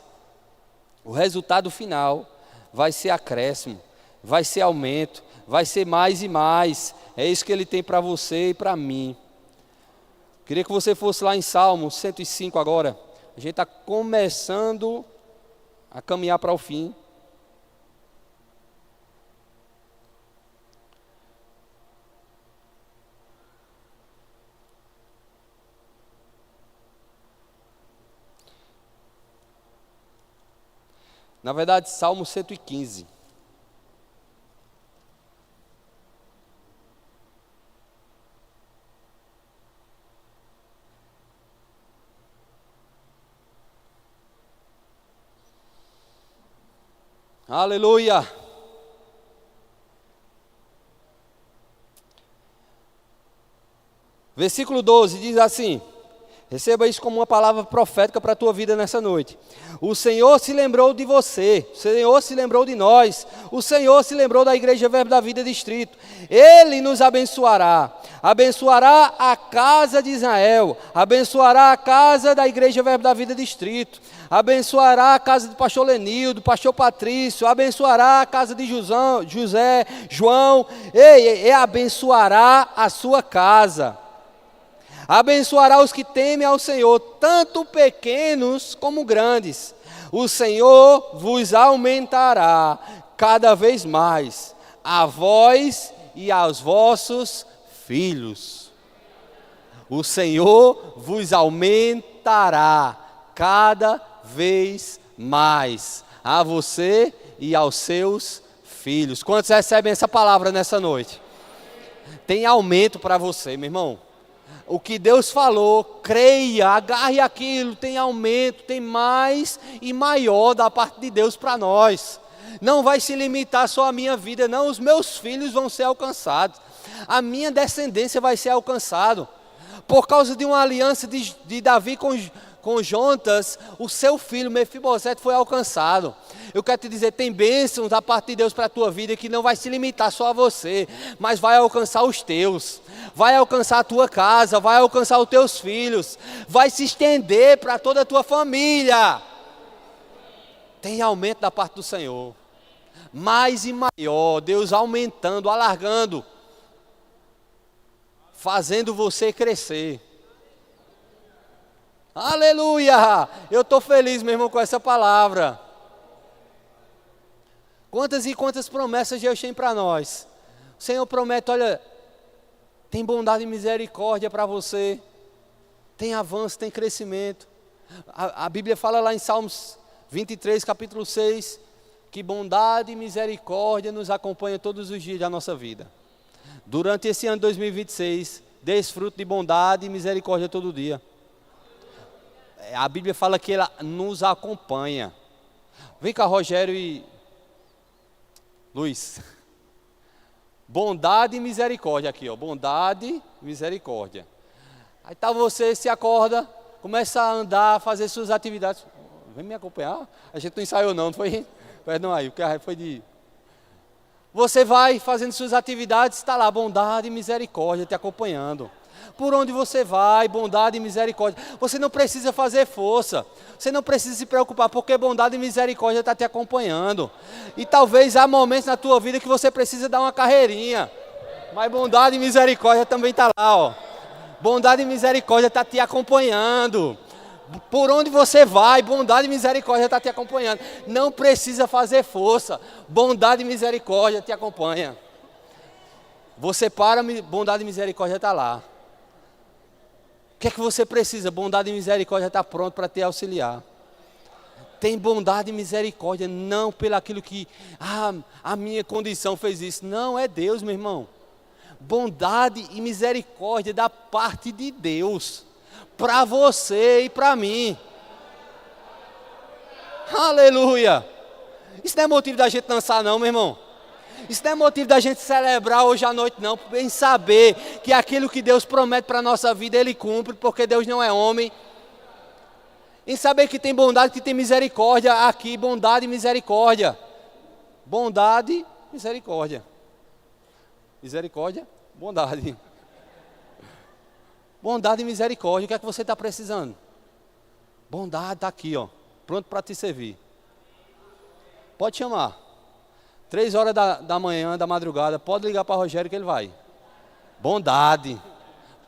o resultado final vai ser acréscimo, vai ser aumento, vai ser mais e mais. É isso que Ele tem para você e para mim. Queria que você fosse lá em Salmo 105 agora. A gente está começando a caminhar para o fim. Na verdade, Salmo 115. Aleluia. Versículo 12 diz assim: receba isso como uma palavra profética para a tua vida nessa noite. O Senhor se lembrou de você, o Senhor se lembrou de nós, o Senhor se lembrou da Igreja Verbo da Vida Distrito. Ele nos abençoará, abençoará a casa de Israel, abençoará a casa da Igreja Verbo da Vida Distrito, abençoará a casa do pastor Lenildo, do pastor Patrício, abençoará a casa de José, João, e abençoará a sua casa. Abençoará os que temem ao Senhor, tanto pequenos como grandes. O Senhor vos aumentará cada vez mais, a vós e aos vossos filhos. O Senhor vos aumentará cada vez mais, a você e aos seus filhos. Quantos recebem essa palavra nessa noite? Tem aumento para você, meu irmão. O que Deus falou, creia, agarre aquilo, tem aumento, tem mais e maior da parte de Deus para nós. Não vai se limitar só à minha vida, não, os meus filhos vão ser alcançados, a minha descendência vai ser alcançada. Por causa de uma aliança de Davi com Jontas, o seu filho Mefibosete foi alcançado. Eu quero te dizer, tem bênçãos da parte de Deus para a tua vida que não vai se limitar só a você, mas vai alcançar os teus, vai alcançar a tua casa, vai alcançar os teus filhos, vai se estender para toda a tua família. Tem aumento da parte do Senhor, mais e maior, Deus aumentando, alargando, fazendo você crescer. Aleluia! Eu estou feliz, meu irmão, com essa palavra. Quantas e quantas promessas Deus tem para nós. O Senhor promete, olha, tem bondade e misericórdia para você, tem avanço, tem crescimento. A Bíblia fala lá em Salmos 23, capítulo 6, que bondade e misericórdia nos acompanham todos os dias da nossa vida. Durante esse ano 2026, desfruto de bondade e misericórdia todo dia. A Bíblia fala que ela nos acompanha. Vem cá, Rogério e Luiz. Bondade e misericórdia aqui, ó. Bondade e misericórdia. Aí tá, você se acorda, começa a andar, fazer suas atividades. Vem me acompanhar? A gente não ensaiou não foi? Perdão aí, porque foi de... Você vai fazendo suas atividades, está lá, bondade e misericórdia te acompanhando. Por onde você vai, bondade e misericórdia. Você não precisa fazer força, você não precisa se preocupar, porque bondade e misericórdia está te acompanhando. E talvez há momentos na tua vida que você precisa dar uma carreirinha, mas bondade e misericórdia também está lá, ó. Bondade e misericórdia está te acompanhando. Por onde você vai, bondade e misericórdia está te acompanhando. Não precisa fazer força, bondade e misericórdia te acompanha. Você para, bondade e misericórdia está lá. O que é que você precisa? Bondade e misericórdia está pronto para te auxiliar. Tem bondade e misericórdia, não pelo aquilo que a minha condição fez isso. Não, é Deus, meu irmão. Bondade e misericórdia da parte de Deus, para você e para mim. Aleluia! Isso não é motivo da gente dançar não, meu irmão. Isso não é motivo da gente celebrar hoje à noite não, em saber que aquilo que Deus promete para a nossa vida, Ele cumpre, porque Deus não é homem. Em saber que tem bondade, que tem misericórdia aqui, bondade e misericórdia. Bondade, misericórdia. Misericórdia, bondade. Bondade e misericórdia, o que é que você está precisando? Bondade está aqui, ó, pronto para te servir. Pode chamar. 3 horas da manhã, da madrugada, pode ligar para Rogério que ele vai. Bondade,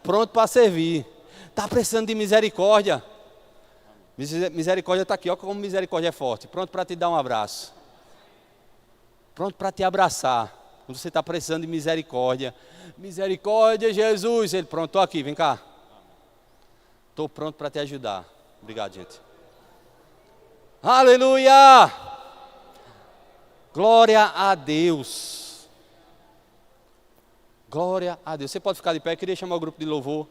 pronto para servir. Está precisando de misericórdia? Misericórdia está aqui, olha como misericórdia é forte. Pronto para te dar um abraço. Pronto para te abraçar. Quando você está precisando de misericórdia. Misericórdia, Jesus. Ele, pronto, estou aqui, vem cá. Estou pronto para te ajudar. Obrigado, gente. Aleluia! Glória a Deus. Glória a Deus. Você pode ficar de pé, eu queria chamar o grupo de louvor.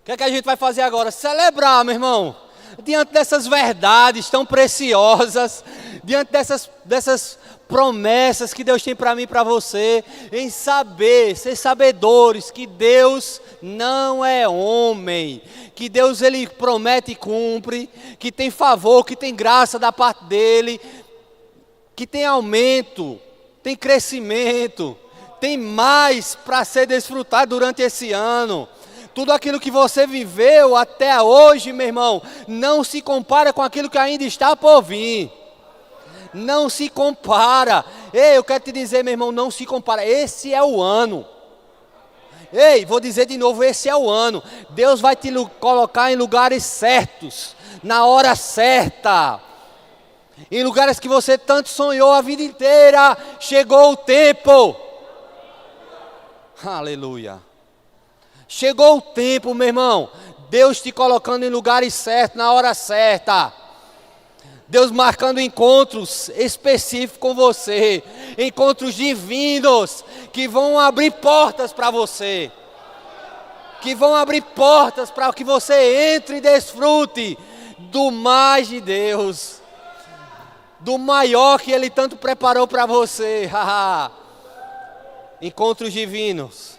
que é que a gente vai fazer agora? Celebrar, meu irmão. Diante dessas verdades tão preciosas, diante dessas promessas que Deus tem para mim e para você, em saber, ser sabedores que Deus não é homem, que Deus ele promete e cumpre, que tem favor, que tem graça da parte dele, que tem aumento, tem crescimento, tem mais para ser desfrutado durante esse ano. Tudo aquilo que você viveu até hoje, meu irmão, não se compara com aquilo que ainda está por vir. Não se compara. Ei, eu quero te dizer, meu irmão, não se compara. Esse é o ano. Ei, vou dizer de novo, esse é o ano. Deus vai te colocar em lugares certos, na hora certa. Em lugares que você tanto sonhou a vida inteira. Chegou o tempo. Aleluia. Chegou o tempo, meu irmão. Deus te colocando em lugares certos, na hora certa. Deus marcando encontros específicos com você. Encontros divinos que vão abrir portas para você. Que vão abrir portas para que você entre e desfrute do mais de Deus. Do maior que Ele tanto preparou para você. Encontros divinos.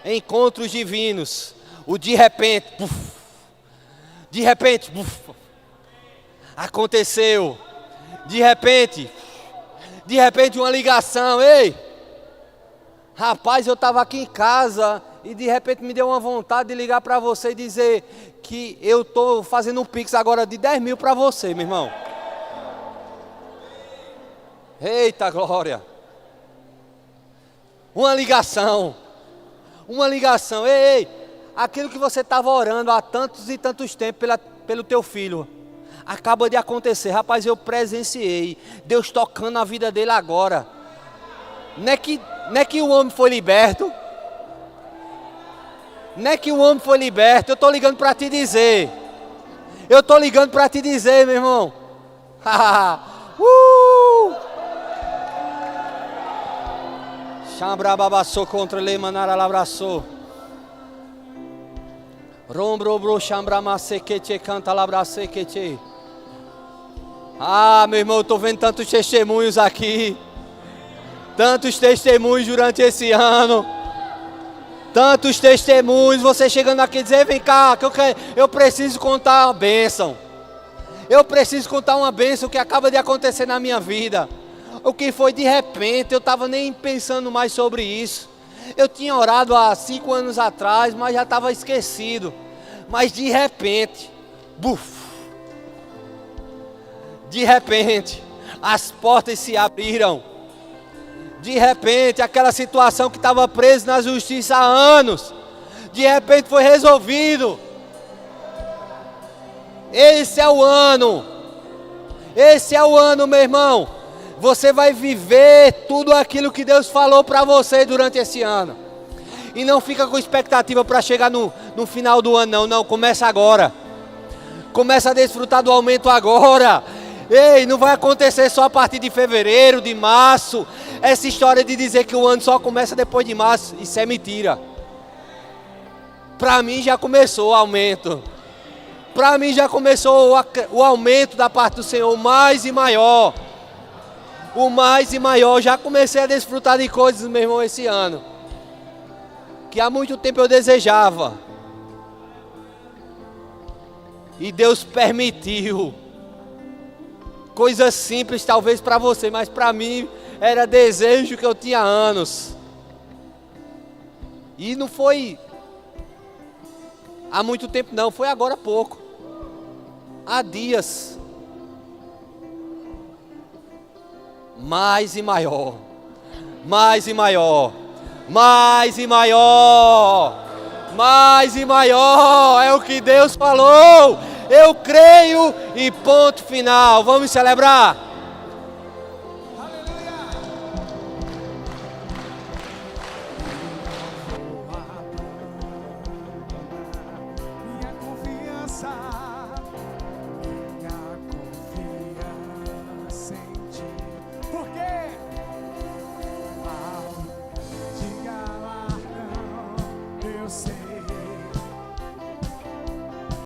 Encontros divinos. O de repente. Puf, de repente. Puf, aconteceu. De repente uma ligação. Ei, rapaz, eu estava aqui em casa e de repente me deu uma vontade de ligar para você e dizer que eu estou fazendo um pix agora de 10 mil para você, meu irmão. Eita glória. Uma ligação. Ei, aquilo que você estava orando há tantos e tantos tempos pelo teu filho, acaba de acontecer. Rapaz, eu presenciei Deus tocando a vida dele agora. Não é que o homem foi liberto. Não é que o homem foi liberto. Eu estou ligando para te dizer. Meu irmão. Chambrababaçou contra ele, manara labraçou. Rombrobro chambramasequete canta labrasequete. Meu irmão, eu estou vendo tantos testemunhos aqui. Tantos testemunhos durante esse ano. Tantos testemunhos. Você chegando aqui e dizer, vem cá, que eu preciso contar uma bênção. Eu preciso contar uma bênção que acaba de acontecer na minha vida. O que foi de repente, eu estava nem pensando mais sobre isso. Eu tinha orado há 5 anos atrás, mas já estava esquecido. Mas de repente, de repente, as portas se abriram. De repente, aquela situação que estava presa na justiça há anos, de repente foi resolvido. Esse é o ano, meu irmão. Você vai viver tudo aquilo que Deus falou para você durante esse ano. E não fica com expectativa para chegar no final do ano, não. Começa agora. Começa a desfrutar do aumento agora. Ei, não vai acontecer só a partir de fevereiro, de março. Essa história de dizer que o ano só começa depois de março, isso é mentira. Para mim já começou o aumento. Para mim já começou o aumento da parte do Senhor, mais e maior. O mais e maior, já comecei a desfrutar de coisas, meu irmão, esse ano, que há muito tempo eu desejava, e Deus permitiu, coisas simples talvez para você, mas para mim, era desejo que eu tinha há anos, e não foi há muito tempo não, foi agora há pouco, há dias, mais e maior, mais e maior, mais e maior, mais e maior, é o que Deus falou, eu creio e ponto final, vamos celebrar. Eu sei